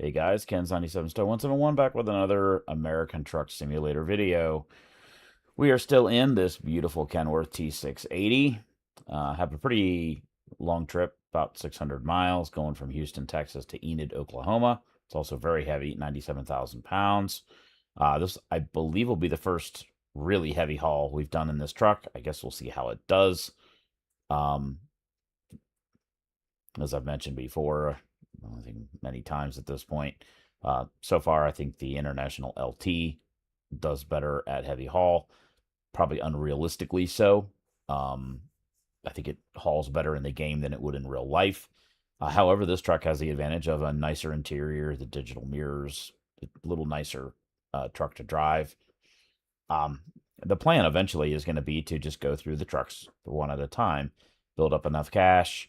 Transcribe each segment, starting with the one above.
Hey guys, Ken's 97 Stowe 171 back with another American Truck Simulator video. We are still in this beautiful Kenworth T680. Have a pretty long trip, about 600 miles, going from Houston, Texas to Enid, Oklahoma. It's also very heavy, 97,000 pounds. This, I believe, will be the first really heavy haul we've done in this truck. I guess we'll see how it does. As I've mentioned before, I think many times at this point. So far, I think the International LT does better at heavy haul, probably unrealistically so. I think it hauls better in the game than it would in real life. However, this truck has the advantage of a nicer interior, the digital mirrors, a little nicer truck to drive. The plan eventually is going to be to just go through the trucks one at a time, build up enough cash,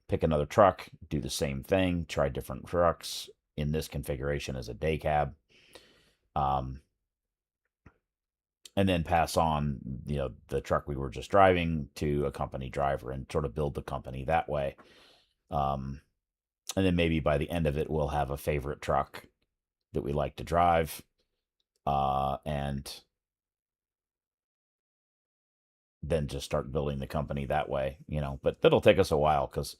pick another truck, do the same thing, try different trucks in this configuration as a day cab, and then pass on, the truck we were just driving to a company driver and sort of build the company that way. And then maybe by the end of it, we'll have a favorite truck that we like to drive, and then just start building the company that way, but that'll take us a while because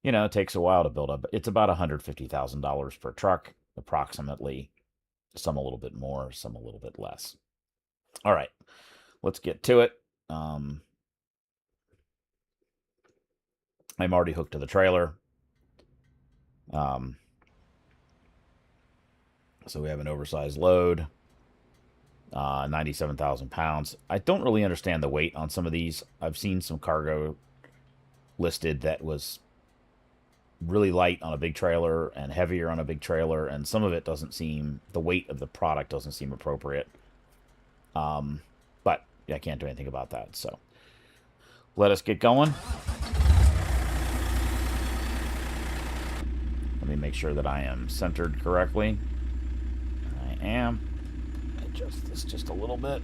it takes a while to build up. It's about $150,000 per truck, approximately. Some a little bit more, some a little bit less. All right, let's get to it. I'm already hooked to the trailer. So we have an oversized load, 97,000 pounds. I don't really understand the weight on some of these. I've seen some cargo listed that was really light on a big trailer and heavier on a big trailer, and some of it doesn't seem, the weight of the product doesn't seem appropriate. But I can't do anything about that, so let us get going. Let me make sure that I am centered correctly. I am. Adjust this just a little bit.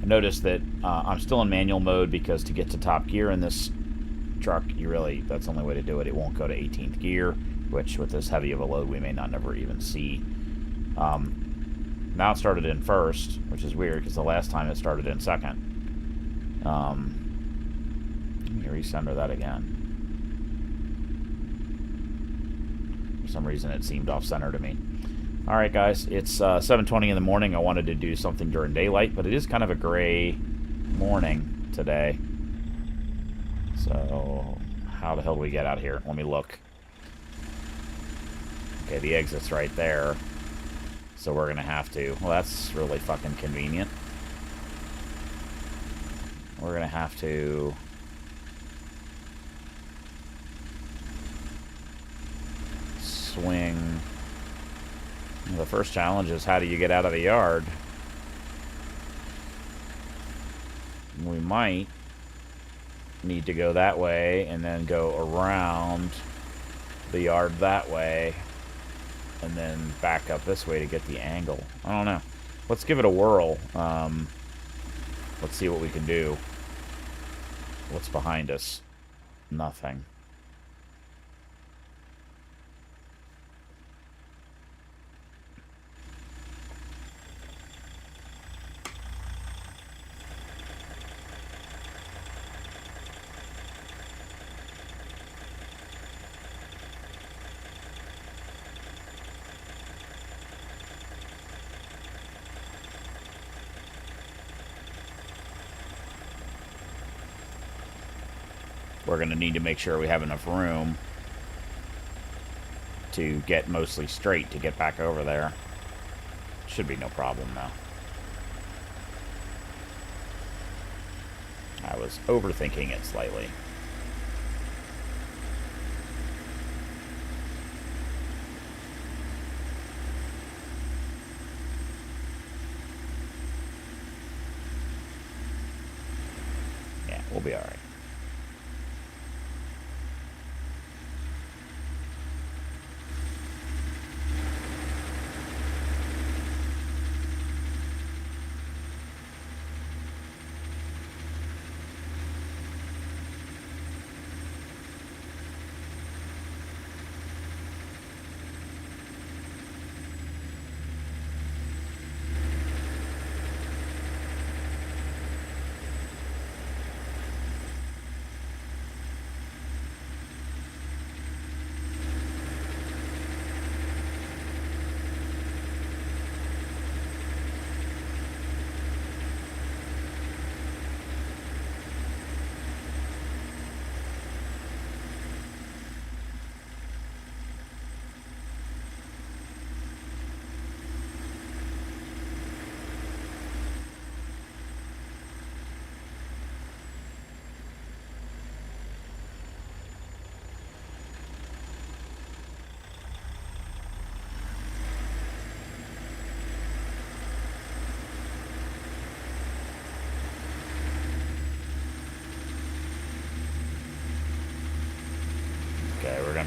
Notice that I'm still in manual mode because to get to top gear in this truck, that's the only way to do it. It won't go to 18th gear, which with this heavy of a load, we may not never even see. Now it started in first, which is weird because the last time it started in second. Let me recenter that again. For some reason, it seemed off-center to me. All right, guys, it's 7:20 in the morning. I wanted to do something during daylight, but it is kind of a gray morning today. So how the hell do we get out here? Let me look. Okay, the exit's right there. So we're going to have to... Well, that's really fucking convenient. We're going to have to... swing... The first challenge is how do you get out of the yard? We might need to go that way and then go around the yard that way and then back up this way to get the angle. I don't know. Let's give it a whirl. Let's see what we can do. What's behind us? Nothing. We're going to need to make sure we have enough room to get mostly straight to get back over there. Should be no problem, though. I was overthinking it slightly. Yeah, we'll be all right.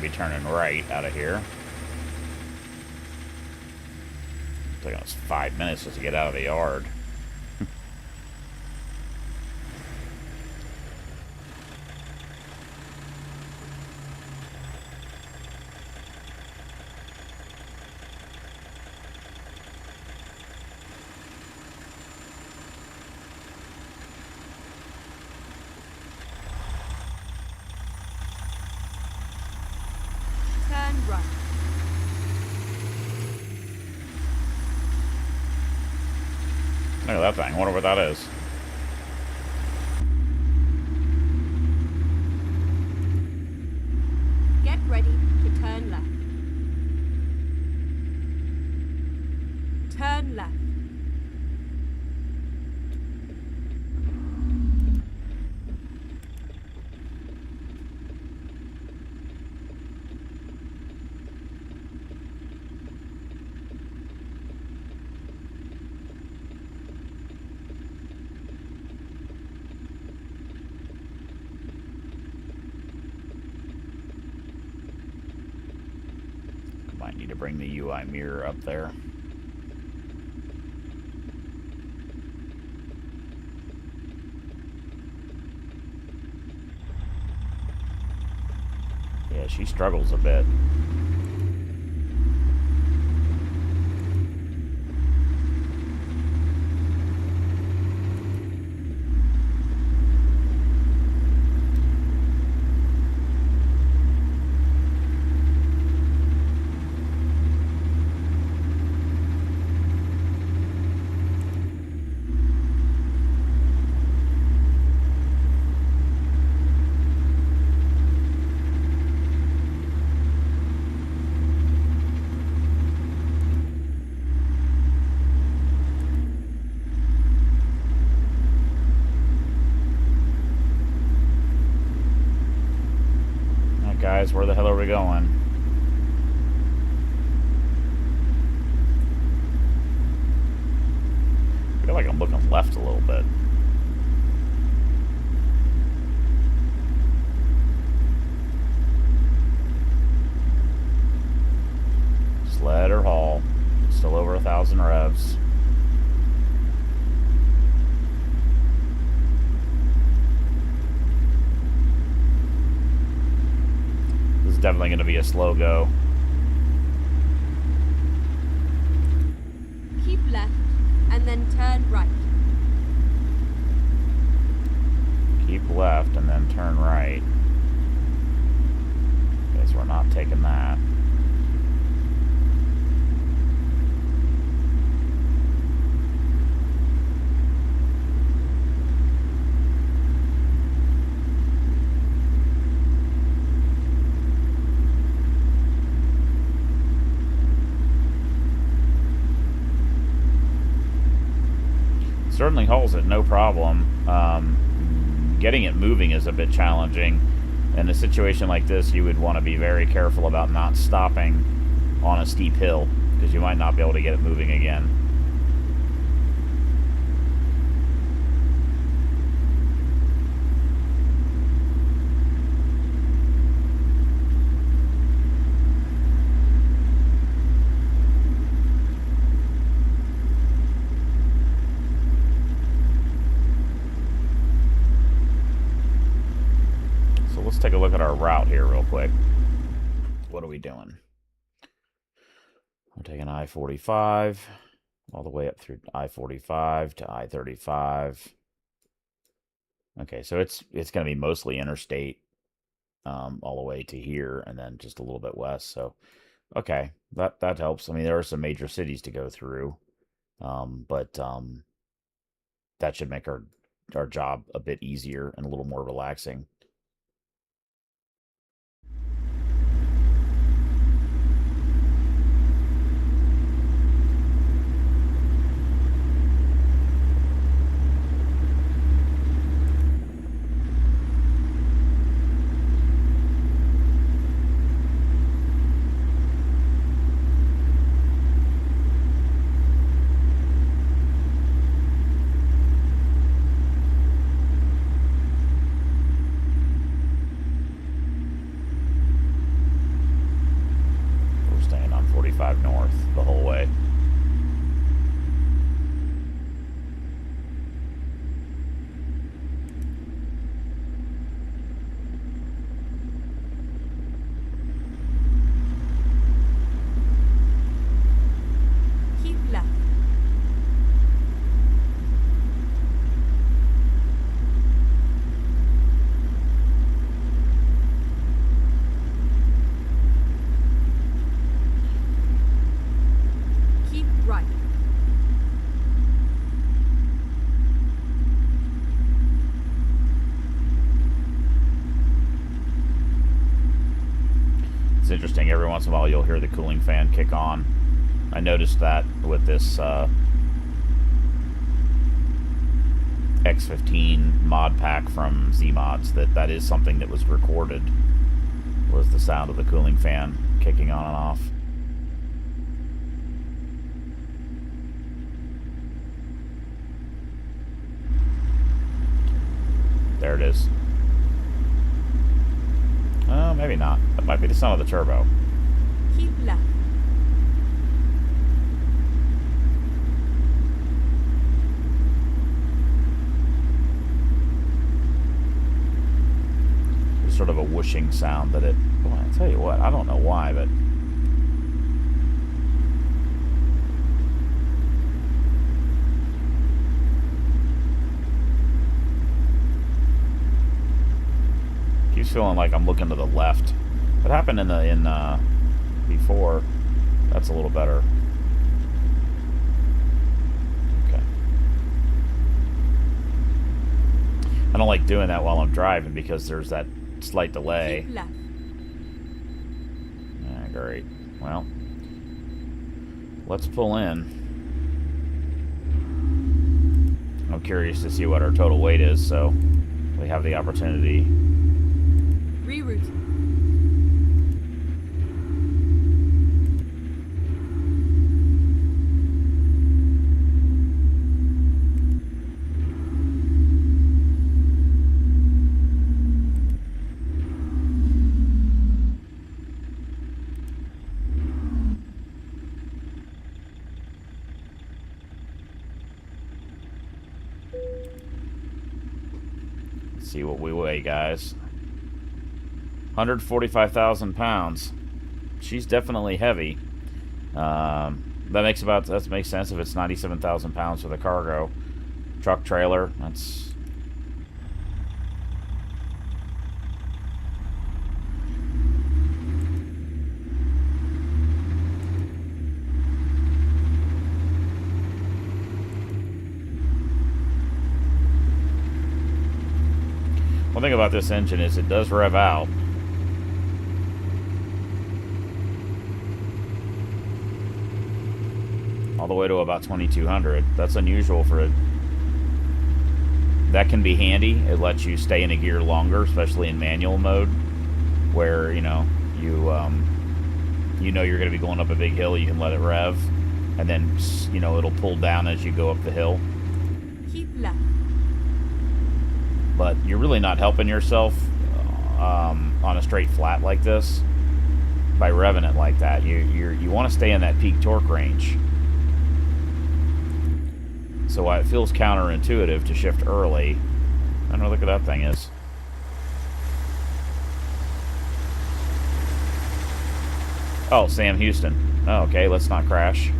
be turning right out of here. It's taking us 5 minutes just to get out of the yard. Turn right. Look at that thing. I wonder what that is. Get ready to turn left. Turn left. Might need to bring the UI mirror up there. Yeah, she struggles a bit. Guys, where the hell are we going? I feel like I'm looking left a little bit. Just let her haul. Still over 1,000 revs. Definitely going to be a slow go. Keep left and then turn right. Keep left and then turn right. Okay, so we're not taking that. Certainly hauls it, no problem. Getting it moving is a bit challenging. In a situation like this, you would want to be very careful about not stopping on a steep hill, because you might not be able to get it moving again. Let's take a look at our route here real quick. What are we doing? We're taking I-45 all the way up through I-45 to I-35. Okay, so it's going to be mostly interstate all the way to here and then just a little bit west. So, okay, that helps. I mean, there are some major cities to go through, but that should make our job a bit easier and a little more relaxing. 45 north the whole way. Keep left. Keep right. It's interesting, every once in a while you'll hear the cooling fan kick on. I noticed that with this X15 mod pack from Z-Mods, that is something that was recorded, was the sound of the cooling fan kicking on and off. There it is. Oh, maybe not. That might be the sound of the turbo. Keep left. There's sort of a whooshing sound that it... Well, I tell you what, I don't know why, but... keeps feeling like I'm looking to the left. What happened in before? That's a little better. Okay. I don't like doing that while I'm driving because there's that slight delay. Keep left. Great. Well, let's pull in. I'm curious to see what our total weight is, so we have the opportunity. Reroute. Let's see what we weigh, guys. 145,000 pounds. She's definitely heavy. That makes sense if it's 97,000 pounds for the cargo. Truck trailer, that's... One thing about this engine is it does rev out. All the way to about 2,200. That's unusual for it. That can be handy. It lets you stay in a gear longer, especially in manual mode, where you know you're going to be going up a big hill. You can let it rev, and then it'll pull down as you go up the hill. Keep left. But you're really not helping yourself on a straight flat like this by revving it like that. You want to stay in that peak torque range. So while it feels counterintuitive to shift early, I don't know, look at that thing is. Oh, Sam Houston. Oh, okay, let's not crash.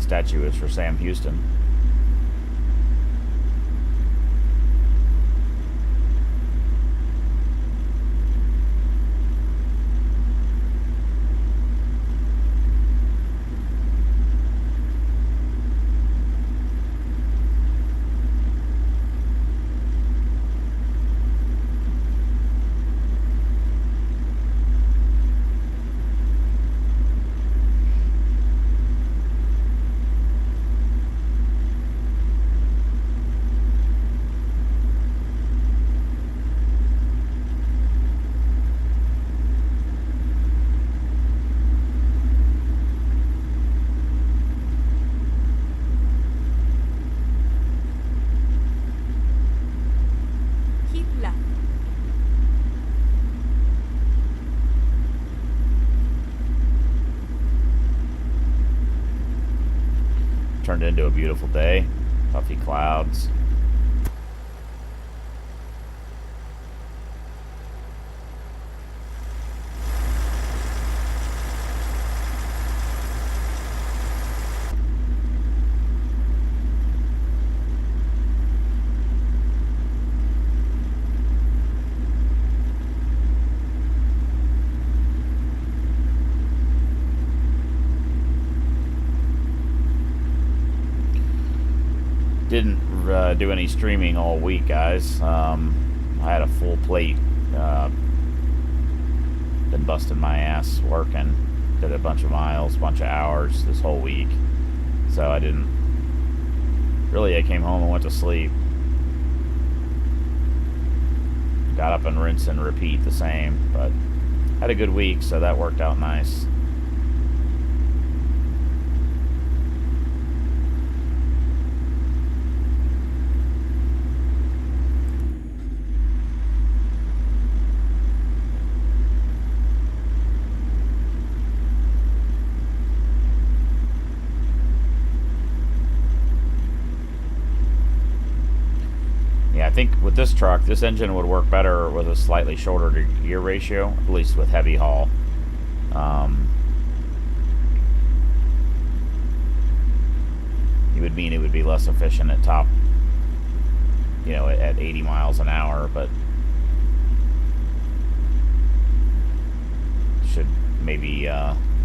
Statue is for Sam Houston. turned into a beautiful day. Puffy clouds. Didn't do any streaming all week, guys. I had a full plate. Been busting my ass working. Did a bunch of miles, bunch of hours this whole week. So I didn't... Really, I came home and went to sleep. Got up and rinse and repeat the same. But had a good week, so that worked out nice. I think with this truck, this engine would work better with a slightly shorter to gear ratio, at least with heavy haul. It would mean it would be less efficient at top, you know, at 80 miles an hour, but should maybe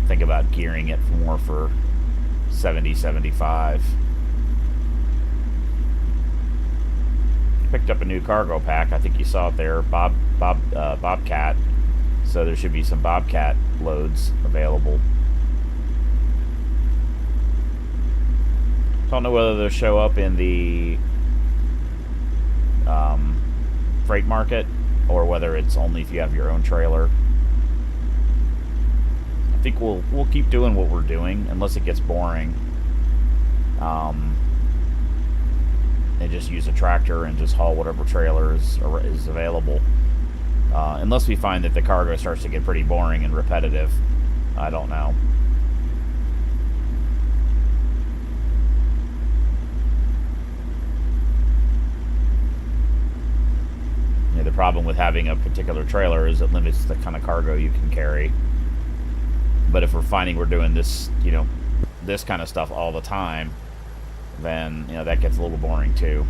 think about gearing it more for 70, 75. Picked up a new cargo pack. I think you saw it there, Bobcat. So there should be some Bobcat loads available. Don't know whether they'll show up in the freight market or whether it's only if you have your own trailer. I think we'll keep doing what we're doing unless it gets boring. And just use a tractor and just haul whatever trailer is available. Unless we find that the cargo starts to get pretty boring and repetitive. I don't know. You know, the problem with having a particular trailer is it limits the kind of cargo you can carry. But if we're finding we're doing this, you know, this kind of stuff all the time, then, you know, that gets a little boring too.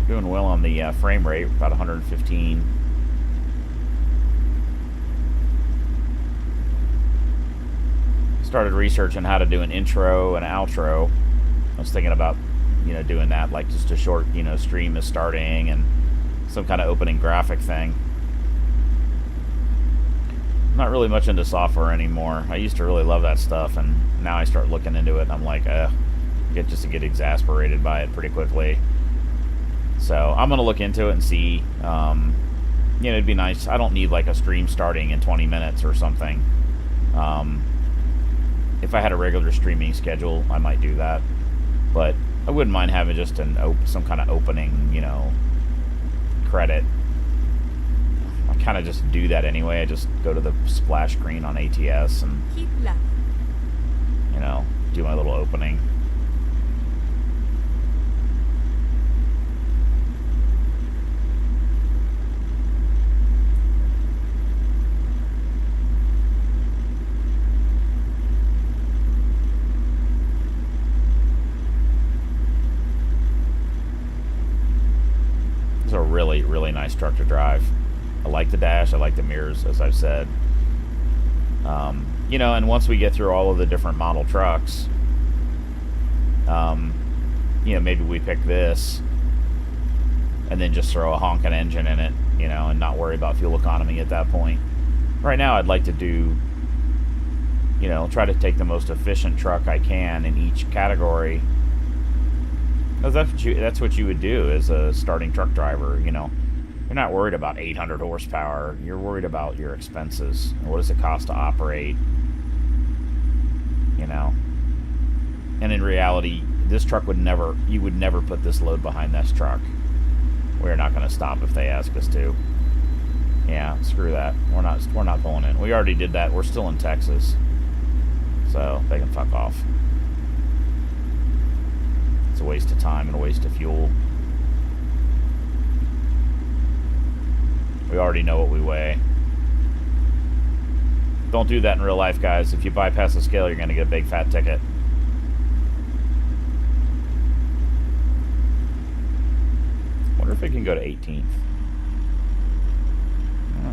Doing well on the frame rate, about 115. Started researching how to do an intro and outro. I was thinking about, you know, doing that, like just a short, you know, stream is starting and some kind of opening graphic thing. Not really much into software anymore. I used to really love that stuff, and now I start looking into it, and I'm like, get exasperated by it pretty quickly. So I'm gonna look into it and see. You know, it'd be nice. I don't need like a stream starting in 20 minutes or something. If I had a regular streaming schedule, I might do that, but I wouldn't mind having just some kind of opening, you know, credit. I kind of just do that anyway. I just go to the splash screen on ATS and Keep left. You know, do my little opening. It's a really, really nice truck to drive. I like the dash, I like the mirrors, as I've said. You know, and once we get through all of the different model trucks, you know, maybe we pick this and then just throw a honking engine in it, you know, and not worry about fuel economy at that point. Right now, I'd like to do, you know, try to take the most efficient truck I can in each category. Because that's what you would do as a starting truck driver, you know. You're not worried about 800 horsepower. You're worried about your expenses. What does it cost to operate? You know. And in reality, this truck you would never put this load behind this truck. We're not going to stop if they ask us to. Yeah, screw that. We're not pulling in. We already did that. We're still in Texas. So they can fuck off. It's a waste of time and a waste of fuel. We already know what we weigh. Don't do that in real life, guys. If you bypass the scale, you're going to get a big fat ticket. Wonder if we can go to 18th.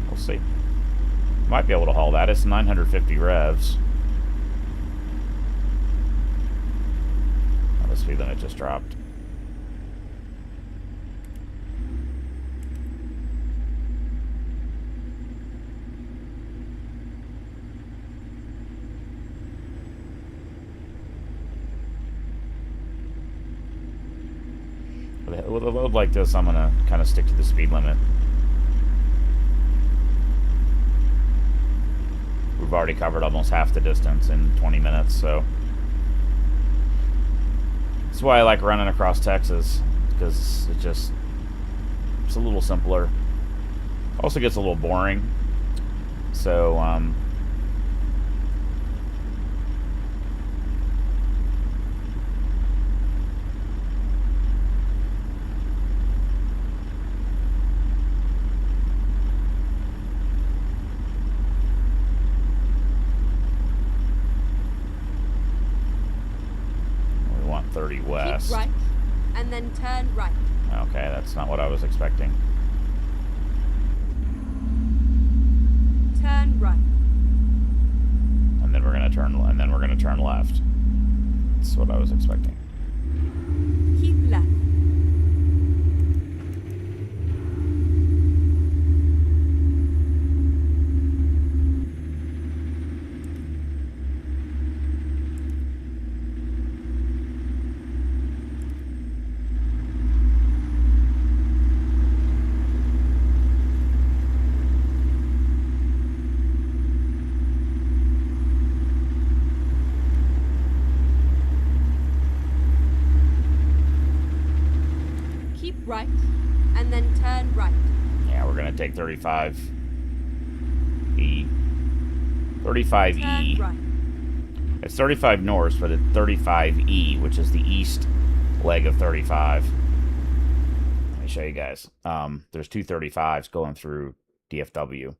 We'll see. Might be able to haul that. It's 950 revs. Oh, the speed limit just dropped. With a load like this, I'm going to kind of stick to the speed limit. We've already covered almost half the distance in 20 minutes, so... That's why I like running across Texas, because it's a little simpler. Also gets a little boring. So, we want 30 west. Keep right, and then turn right. Okay, that's not what I was expecting. Turn right. And then we're gonna turn left. That's what I was expecting. Keep left. Keep right, and then turn right. Yeah, we're gonna take 35 E. 35 E. Turn right. It's 35 north, but it's 35 E, which is the east leg of 35. Let me show you guys. There's two 35s going through DFW.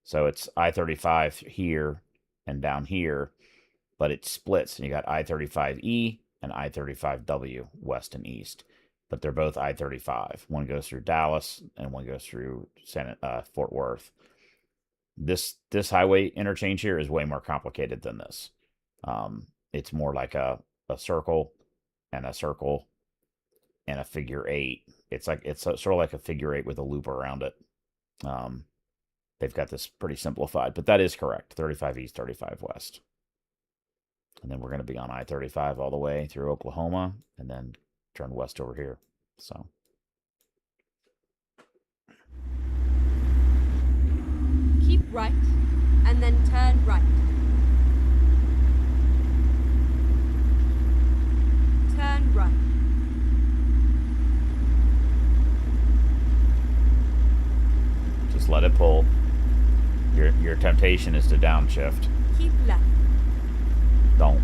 So it's I-35 here and down here, but it splits, and you got I-35E and I-35W, west and east. But they're both I-35. One goes through Dallas, and one goes through Fort Worth. This highway interchange here is way more complicated than this. It's more like a circle and a circle and a figure eight. It's sort of like a figure eight with a loop around it. They've got this pretty simplified, but that is correct. 35 east, 35 west. And then we're going to be on I-35 all the way through Oklahoma, and then turn west over here. So Keep right, and then turn right. Turn right. just let it pull. Your temptation is to downshift. Keep left. Don't.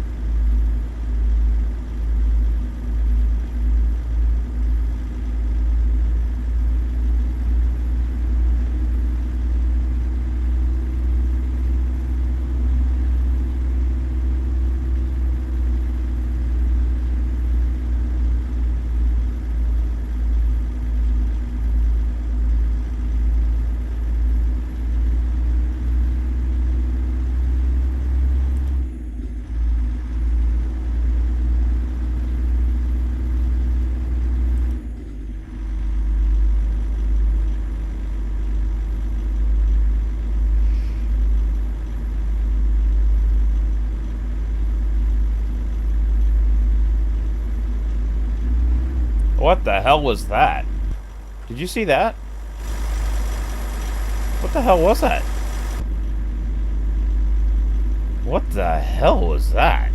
What the hell was that? Did you see that? What the hell was that? What the hell was that?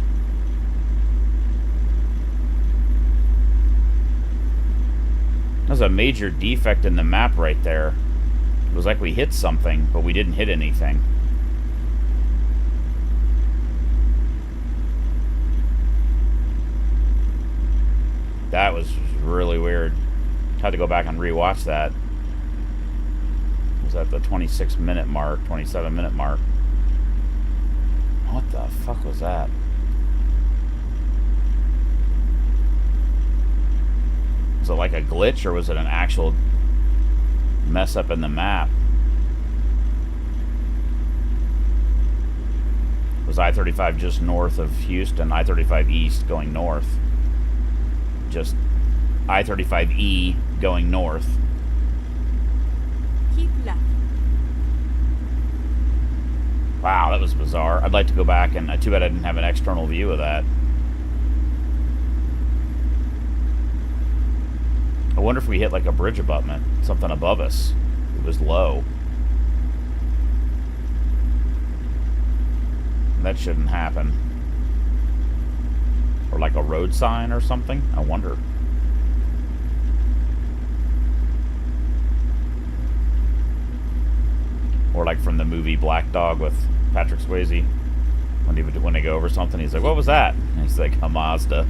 There's a major defect in the map right there. It was like we hit something, but we didn't hit anything. That was really weird. Had to go back and rewatch that. It was at the 26-minute mark, 27-minute mark. What the fuck was that? Was it like a glitch, or was it an actual mess up in the map? Was I-35 just north of Houston? I-35 east going north. Just I-35E going north. Keep left. Wow, that was bizarre. I'd like to go back, and too bad I didn't have an external view of that. I wonder if we hit like a bridge abutment, something above us. It was low. That shouldn't happen. Or like a road sign or something? I wonder. Or like from the movie Black Dog with Patrick Swayze. When they go over something, he's like, what was that? And he's like, a Mazda.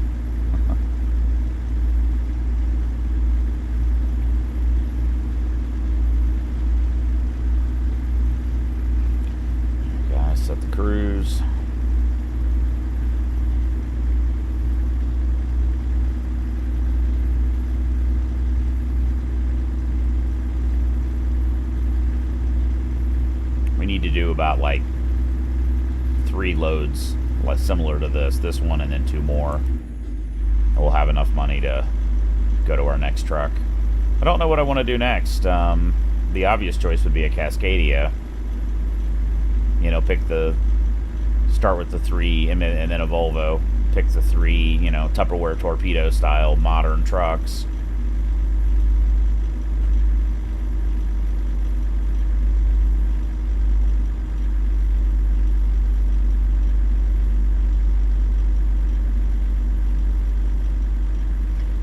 Guys, set the cruise. We need to do about like 3 loads similar to this one, and then 2 more. And we'll have enough money to go to our next truck. I don't know what I want to do next. The obvious choice would be a Cascadia. You know, start with the 3 and then a Volvo. Pick the 3, you know, Tupperware torpedo style modern trucks.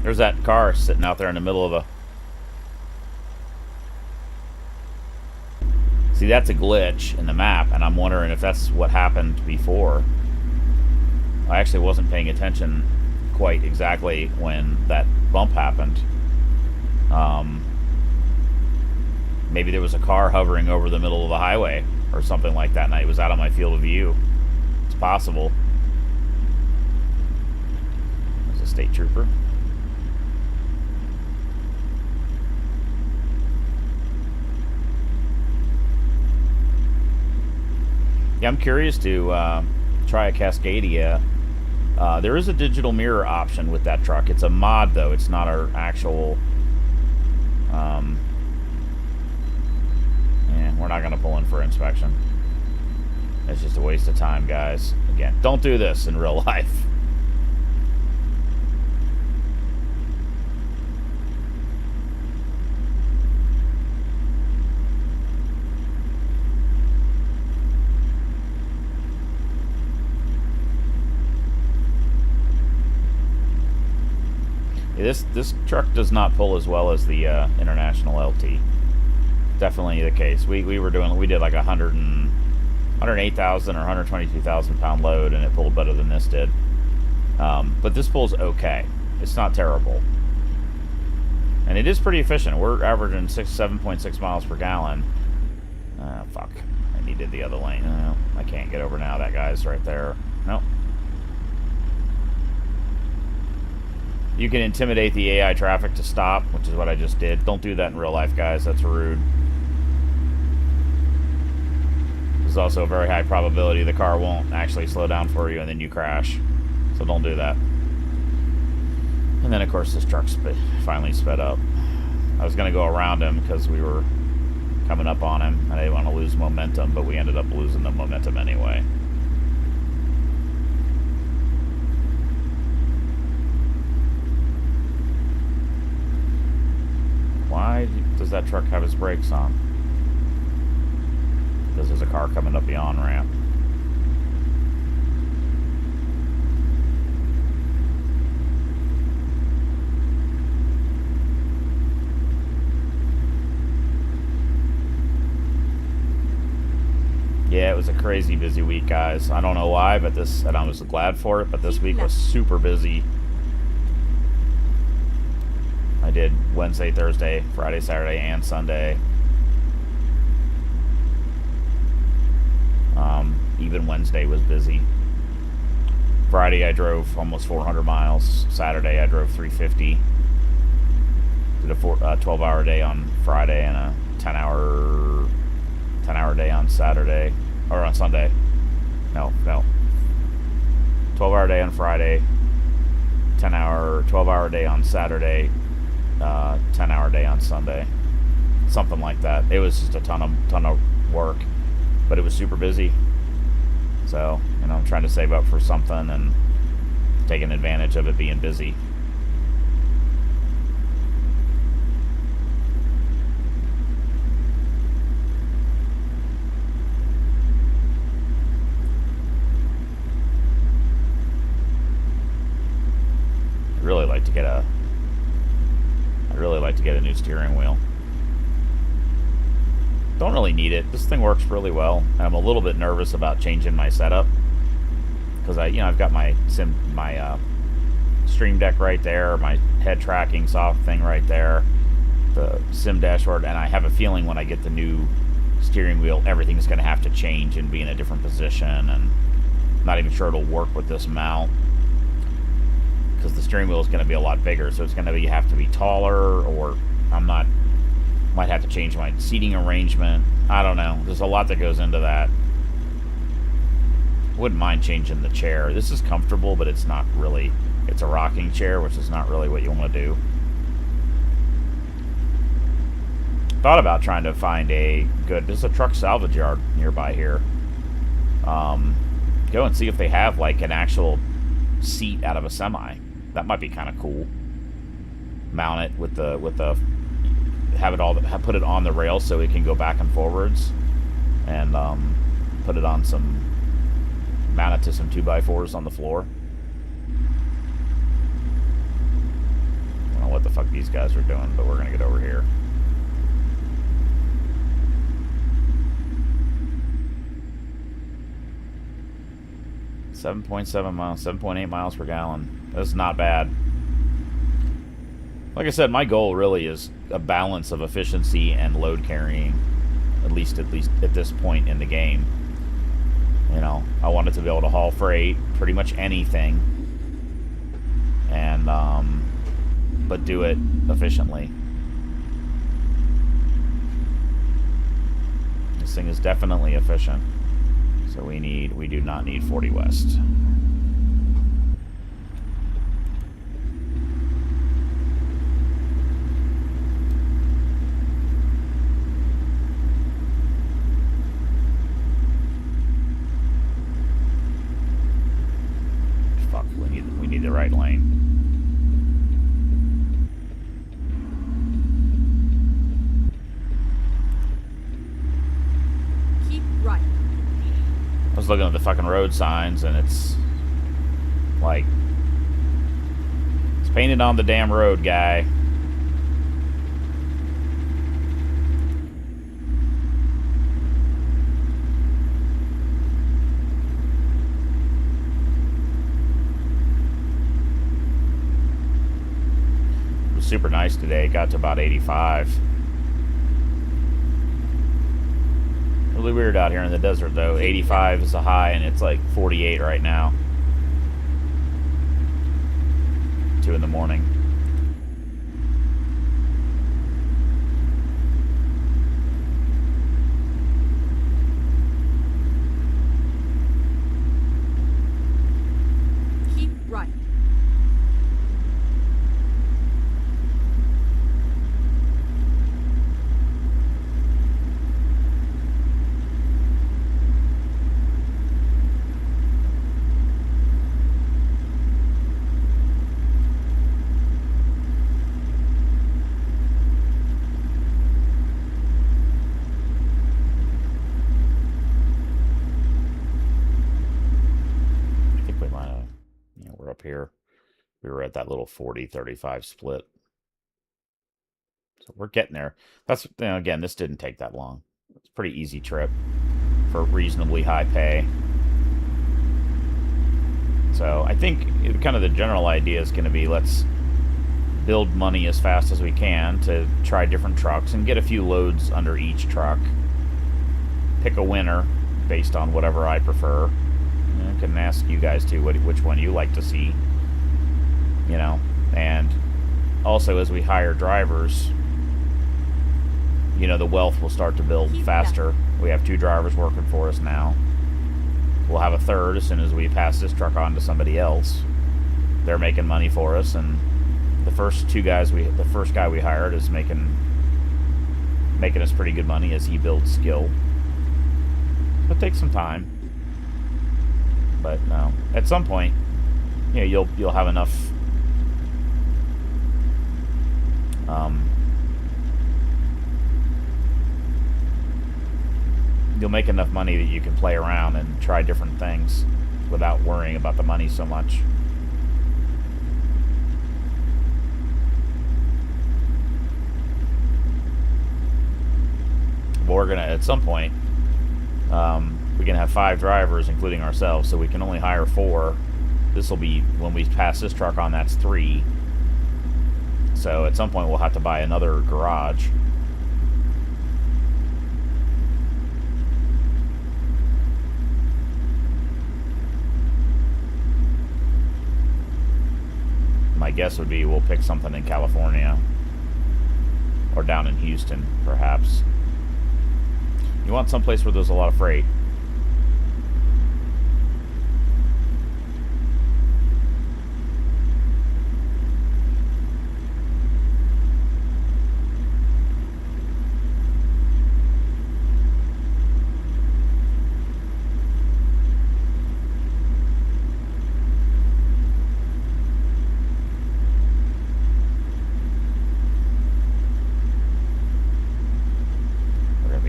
There's that car sitting out there in the middle of a... See, that's a glitch in the map, and I'm wondering if that's what happened before. I actually wasn't paying attention quite exactly when that bump happened. Maybe there was a car hovering over the middle of the highway or something like that, and it was out of my field of view. It's possible. There's a state trooper. Yeah, I'm curious to try a Cascadia. There is a digital mirror option with that truck. It's a mod, though. It's not our actual... yeah, we're not going to pull in for inspection. It's just a waste of time, guys. Again, don't do this in real life. This truck does not pull as well as the International LT. Definitely the case. We did like 108,000 or 122,000 pound load, and it pulled better than this did. But this pulls okay. It's not terrible, and it is pretty efficient. We're averaging 7.6 miles per gallon. Fuck! I needed the other lane. I can't get over now. That guy's right there. Nope. You can intimidate the AI traffic to stop, which is what I just did. Don't do that in real life, guys. That's rude. There's also a very high probability the car won't actually slow down for you and then you crash. So don't do that. And then, of course, this truck finally sped up. I was going to go around him because we were coming up on him. I didn't want to lose momentum, but we ended up losing the momentum anyway. Why does that truck have his brakes on? Because there's a car coming up the on-ramp. Yeah, it was a crazy busy week, guys. I don't know why, but and I was glad for it, but this week was super busy. I did Wednesday, Thursday, Friday, Saturday, and Sunday. Even Wednesday was busy. Friday I drove almost 400 miles. Saturday I drove 350. Did a 12-hour day on Friday and a 10-hour day on Saturday, or on Sunday. No. 12-hour day on Friday, 12-hour day on Saturday, 10-hour day on Sunday, something like that. It was just a ton of work, but it was super busy. So, I'm trying to save up for something and taking advantage of it being busy. I'd really like to get a new steering wheel. Don't really need it. This thing works really well, and I'm a little bit nervous about changing my setup because I've got my Stream Deck right there, my head tracking soft thing right there, the sim dashboard, and I have a feeling when I get the new steering wheel, everything's going to have to change and be in a different position, and I'm not even sure it'll work with this mount because the steering wheel is going to be a lot bigger, so it's going to have to be taller, or might have to change my seating arrangement. I don't know. There's a lot that goes into that. Wouldn't mind changing the chair. This is comfortable, but it's not really. It's a rocking chair, which is not really what you want to do. Thought about trying to find there's a truck salvage yard nearby here. Go and see if they have like an actual seat out of a semi. That might be kind of cool. Mount it with the put it on the rail so it can go back and forwards, and mount it to some 2x4s on the floor. I don't know what the fuck these guys are doing, but we're gonna get over here. .7 miles, 7.8 miles per gallon. That's not bad. Like I said, my goal really is a balance of efficiency and load carrying, at least at this point in the game. I wanted to be able to haul freight, pretty much anything, and but do it efficiently. This thing is definitely efficient, so we do not need 40 West. We need the right lane. Keep right. I was looking at the fucking road signs, and it's like it's painted on the damn road, guy. Super nice today. Got to about 85. Really weird out here in the desert, though. 85 is a high, and it's like 48 right now. 2 in the morning. Keep right. Up here, we were at that little 40-35 split, so we're getting there. That's again, this didn't take that long. It's a pretty easy trip. for reasonably high pay. So I think kind of the general idea is going to be, let's build money as fast as we can to try different trucks and get a few loads under each truck. Pick a winner based on whatever I prefer. I can ask you guys too which one you like to see. You know, and also as we hire drivers, you know, the wealth will start to build faster. We have 2 drivers working for us now. We'll have a third as soon as we pass this truck on to somebody else. They're making money for us, and the first guy we hired is making us pretty good money as he builds skill. It'll take some time, but no, at some point, you know, you'll have enough. You'll make enough money that you can play around and try different things without worrying about the money so much. But we're gonna, at some point, we can have 5 drivers, including ourselves, so we can only hire 4. This will be, when we pass this truck on, that's 3. So at some point we'll have to buy another garage. My guess would be we'll pick something in California or down in Houston, perhaps. You want someplace where there's a lot of freight.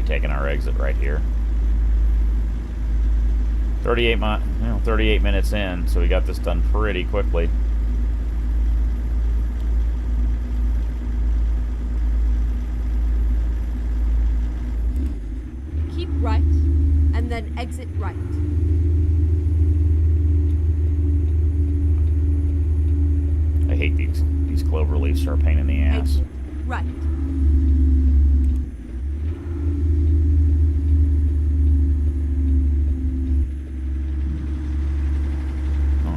Taking our exit right here. 38 minutes in, so we got this done pretty quickly. Keep right, and then exit right. I hate these clover leaves, are a pain in the ass. Exit right.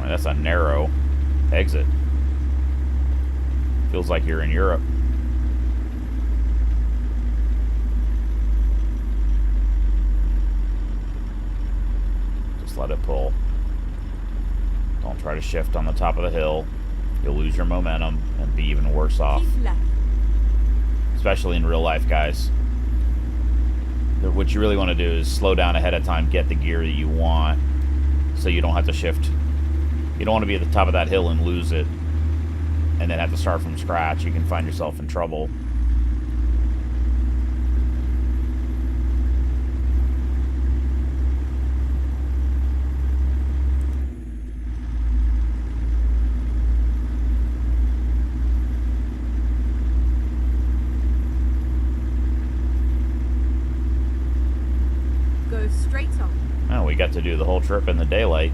That's a narrow exit. Feels like you're in Europe. Just let it pull. Don't try to shift on the top of the hill. You'll lose your momentum and be even worse off. Keep left. Especially in real life, guys. What you really want to do is slow down ahead of time, get the gear that you want, so you don't have to shift. You don't want to be at the top of that hill and lose it and then have to start from scratch. You can find yourself in trouble. Go straight on. Oh, we got to do the whole trip in the daylight.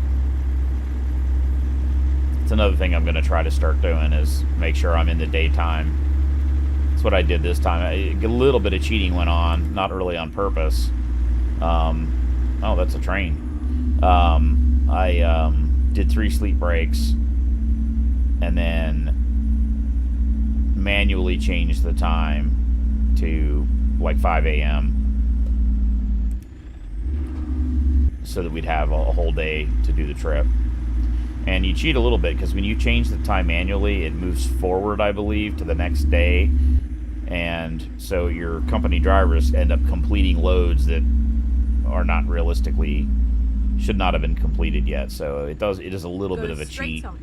Another thing I'm going to try to start doing is make sure I'm in the daytime. That's what I did this time. A little bit of cheating went on, not really on purpose. Oh, that's a train. I did 3 sleep breaks and then manually changed the time to like 5 a.m. so that we'd have a whole day to do the trip. And you cheat a little bit because when you change the time manually, it moves forward, I believe, to the next day. And so your company drivers end up completing loads that are not realistically, should not have been completed yet. So it is a little bit of a cheat. On.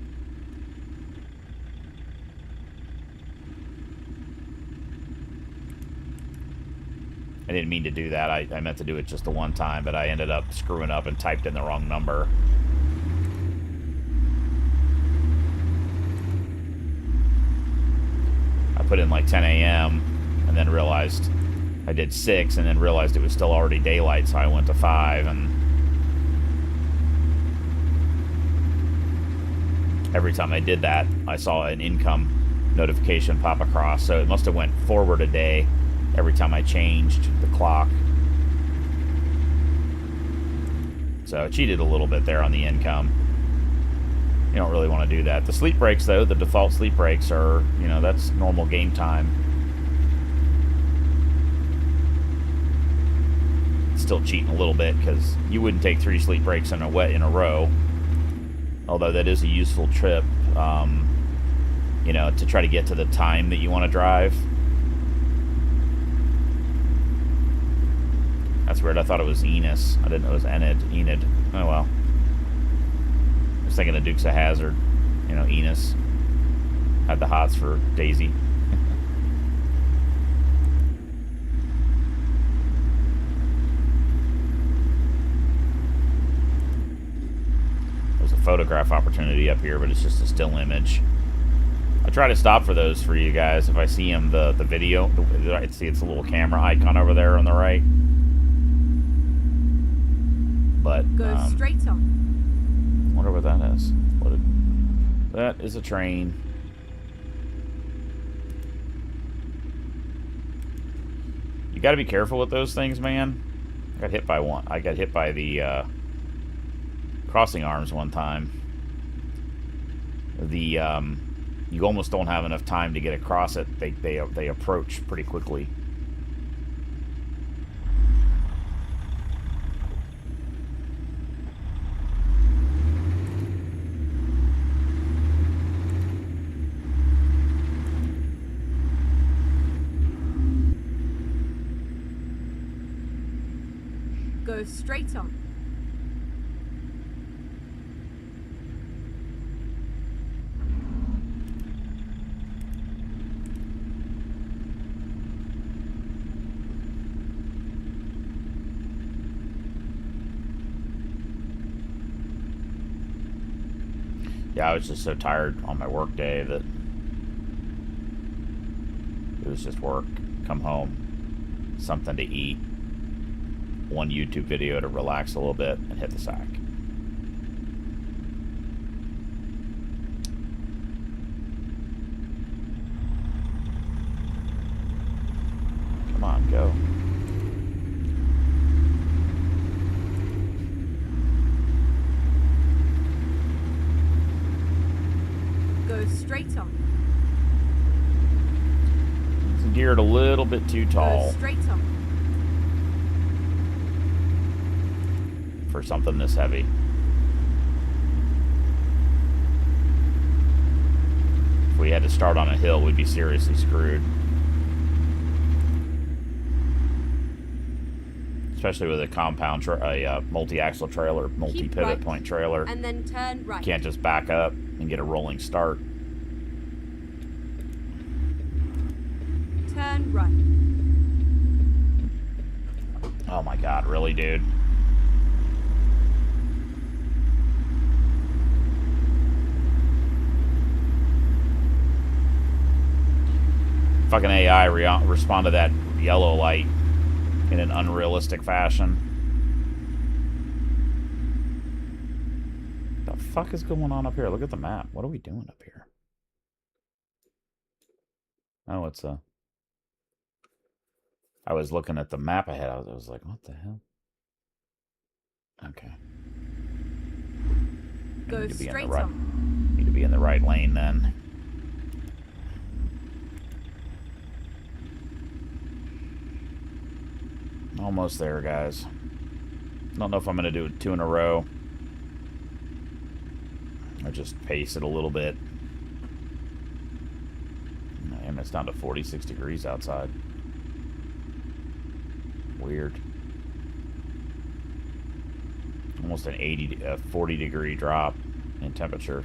I didn't mean to do that. I meant to do it just the one time, but I ended up screwing up and typed in the wrong number. I put in like 10 a.m. and then realized I did 6 and then realized it was still already daylight, so I went to 5, and every time I did that, I saw an income notification pop across. So it must have went forward a day every time I changed the clock. So I cheated a little bit there on the income. You don't really want to do that. The sleep breaks, though, the default sleep breaks are, you know, that's normal game time. Still cheating a little bit because you wouldn't take 3 sleep breaks in a row. Although that is a useful trip, you know, to try to get to the time that you want to drive. That's weird. I thought it was Enos. I didn't know it was Enid. Oh, well. I was thinking of Dukes of Hazzard. You know, Enos had the hots for Daisy. There's a photograph opportunity up here, but it's just a still image. I try to stop for those for you guys. If I see them, the video, see it's a little camera icon over there on the right. But Go straight on. Wonder what that is. That is a train. You got to be careful with those things, man. I got hit by one. I got hit by the crossing arms one time. You almost don't have enough time to get across it. They approach pretty quickly. Go straight on. Yeah, I was just so tired on my work day that it was just work, come home, something to eat, one YouTube video to relax a little bit, and hit the sack. Come on, go. Go straight on. It's geared a little bit too tall. Go straight on. For something this heavy. If we had to start on a hill, we'd be seriously screwed. Especially with a compound, a multi-axle trailer, multi-pivot point trailer. And then turn right. You can't just back up and get a rolling start. Turn right. Oh my god, really, dude? Fucking AI respond to that yellow light in an unrealistic fashion. The fuck is going on up here? Look at the map. What are we doing up here? Oh, it's a... I was looking at the map ahead. I was like, what the hell? Okay. Go straight on. Need to be in the right lane then. Almost there, guys. Don't know if I'm going to do 2 in a row. Or just pace it a little bit. Damn, it's down to 46 degrees outside. Weird. Almost an 40 degree drop in temperature.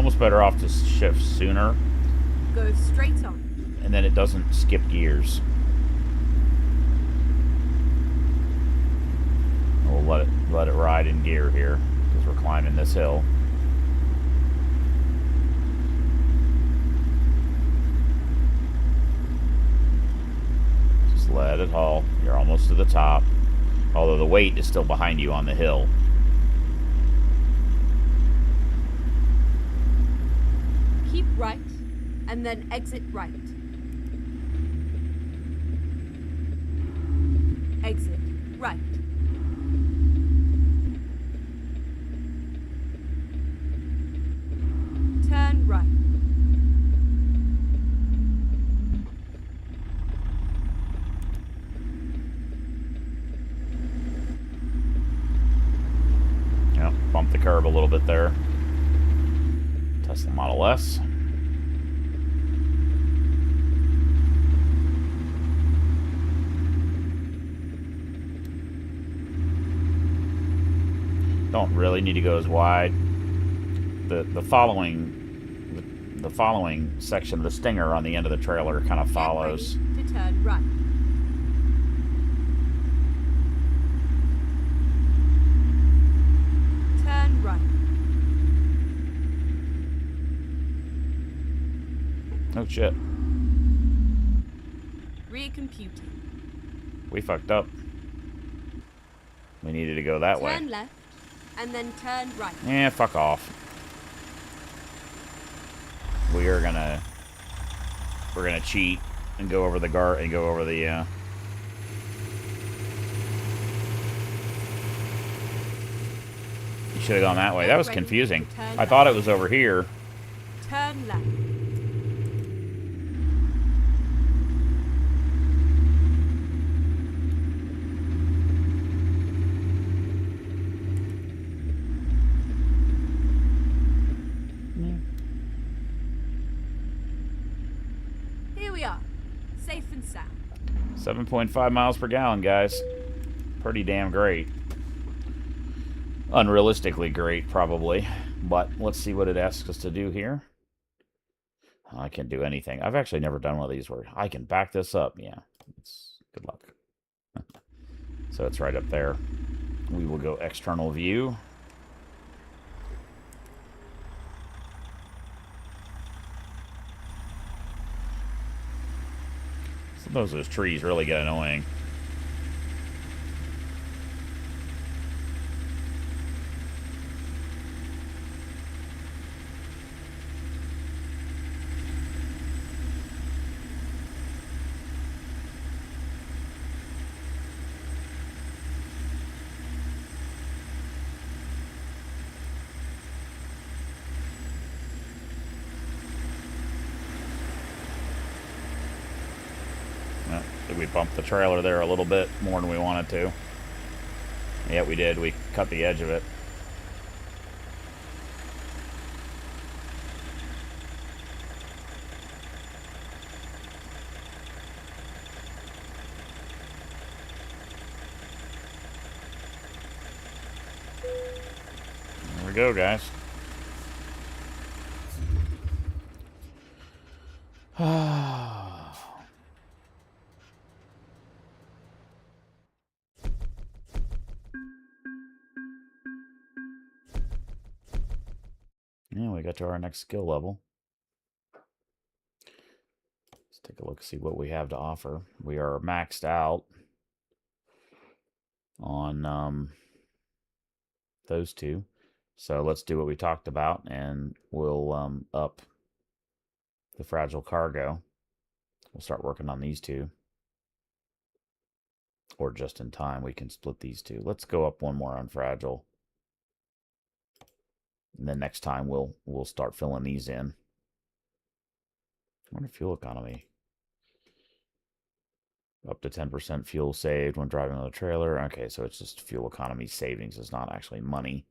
almost better off to shift sooner. Go straight on. And then it doesn't skip gears. We'll let it ride in gear here because we're climbing this hill. Just let it haul. You're almost to the top. Although the weight is still behind you on the hill. Keep right, and then exit right. Exit right. Turn right. Yep, bump the curb a little bit there. Tesla Model S. Don't really need to go as wide. The following section of the stinger on the end of the trailer kind of follows. Get ready to turn right. Turn right. Oh shit. Recomputing. We fucked up. We needed to go that way. Turn left, and then turn right. Yeah, fuck off. We're gonna cheat and go over the you should have gone that way. That was confusing. I thought it was over here. Turn left. Here we are, safe and sound. 7.5 miles per gallon, guys. Pretty damn great. Unrealistically great, probably. But let's see what it asks us to do here. I can't do anything. I've actually never done one of these where I can back this up. Yeah, good luck. So it's right up there. We will go external view. Sometimes those trees really get annoying. We bumped the trailer there a little bit more than we wanted to. Yeah, we did. We cut the edge of it. There we go, guys. Yeah, we got to our next skill level. Let's take a look, see what we have to offer. We are maxed out on those two. So let's do what we talked about, and we'll up the fragile cargo. We'll start working on these two. Or just in time, we can split these two. Let's go up one more on fragile. And then next time we'll start filling these in. I wonder fuel economy. Up to 10% fuel saved when driving on a trailer. Okay, so it's just fuel economy savings. It's not actually money.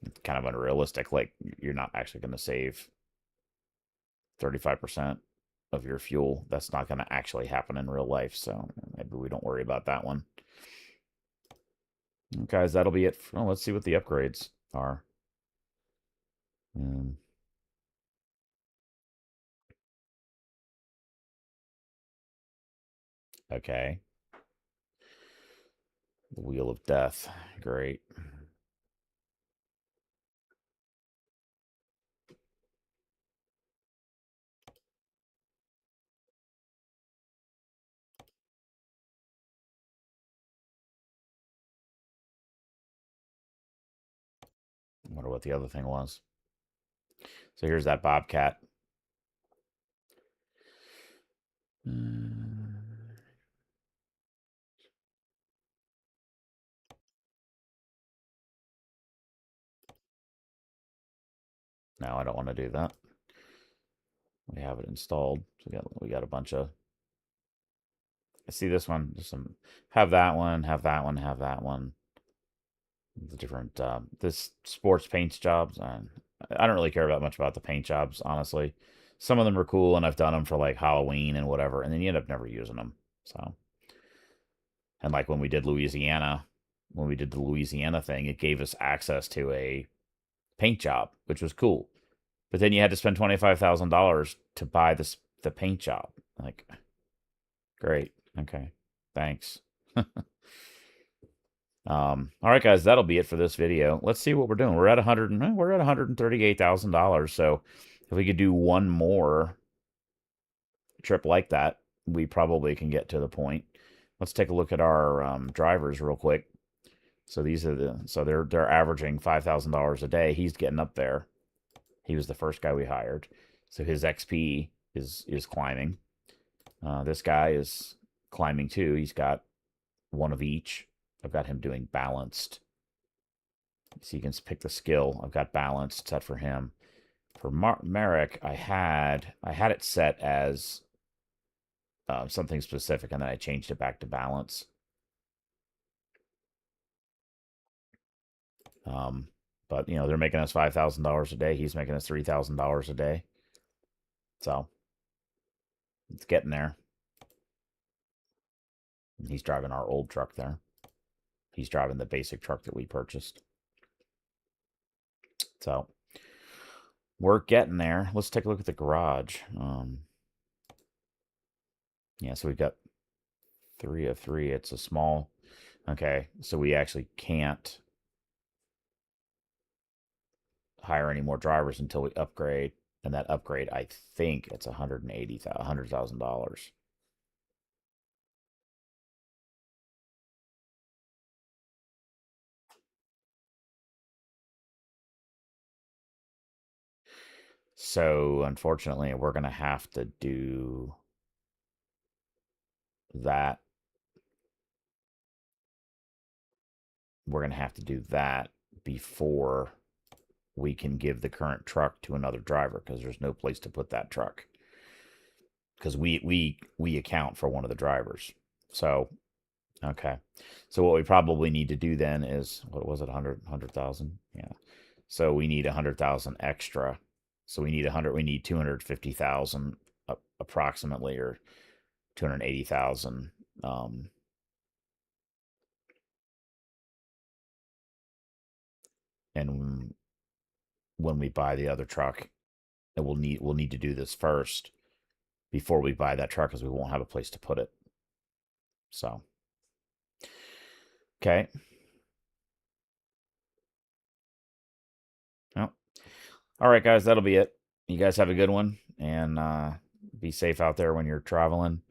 It's kind of unrealistic. Like, you're not actually going to save 35% of your fuel. That's not going to actually happen in real life. So maybe we don't worry about that one. Okay, guys, that'll be it. Well, let's see what the upgrades. are. Um, okay. The Wheel of Death. Great. I wonder what the other thing was. So here's that Bobcat. No, I don't want to do that. We have it installed. So we got a bunch of. I see this one. Just some. Have that one. Have that one. Have that one. The different this sports paints jobs. I don't really care about much about the paint jobs, honestly. Some of them are cool, and I've done them for like Halloween and whatever, and then you end up never using them. So, and like when we did Louisiana, when we did the Louisiana thing, it gave us access to a paint job, which was cool. But then you had to spend $25,000 to buy the paint job. Like, great, okay, thanks. All right, guys, that'll be it for this video. Let's see what we're doing. We're at $138,000. So if we could do one more trip like that, we probably can get to the point. Let's take a look at our drivers real quick. So these are they're averaging $5,000 a day. He's getting up there. He was the first guy we hired, so his XP is climbing. This guy is climbing too. He's got one of each. I've got him doing balanced. So you can pick the skill. I've got balanced set for him. For Merrick, I had it set as something specific, and then I changed it back to balance. But they're making us $5,000 a day. He's making us $3,000 a day. So it's getting there. He's driving our old truck there. He's driving the basic truck that we purchased. So we're getting there. Let's take a look at the garage. Yeah, so we've got 3 of 3. It's a small. Okay, so we actually can't hire any more drivers until we upgrade. And that upgrade, I think it's $100,000. So unfortunately, we're gonna have to do that. We're gonna have to do that before we can give the current truck to another driver, because there's no place to put that truck, because we account for one of the drivers. So okay, so what we probably need to do then is, what was it, 100,000? Yeah, so we need 100,000 extra. So we need 250,000 approximately, or 280,000. And when we buy the other truck, and we'll need to do this first before we buy that truck, because we won't have a place to put it. So okay. Well, all right, guys, that'll be it. You guys have a good one, and be safe out there when you're traveling.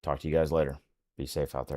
Talk to you guys later. Be safe out there.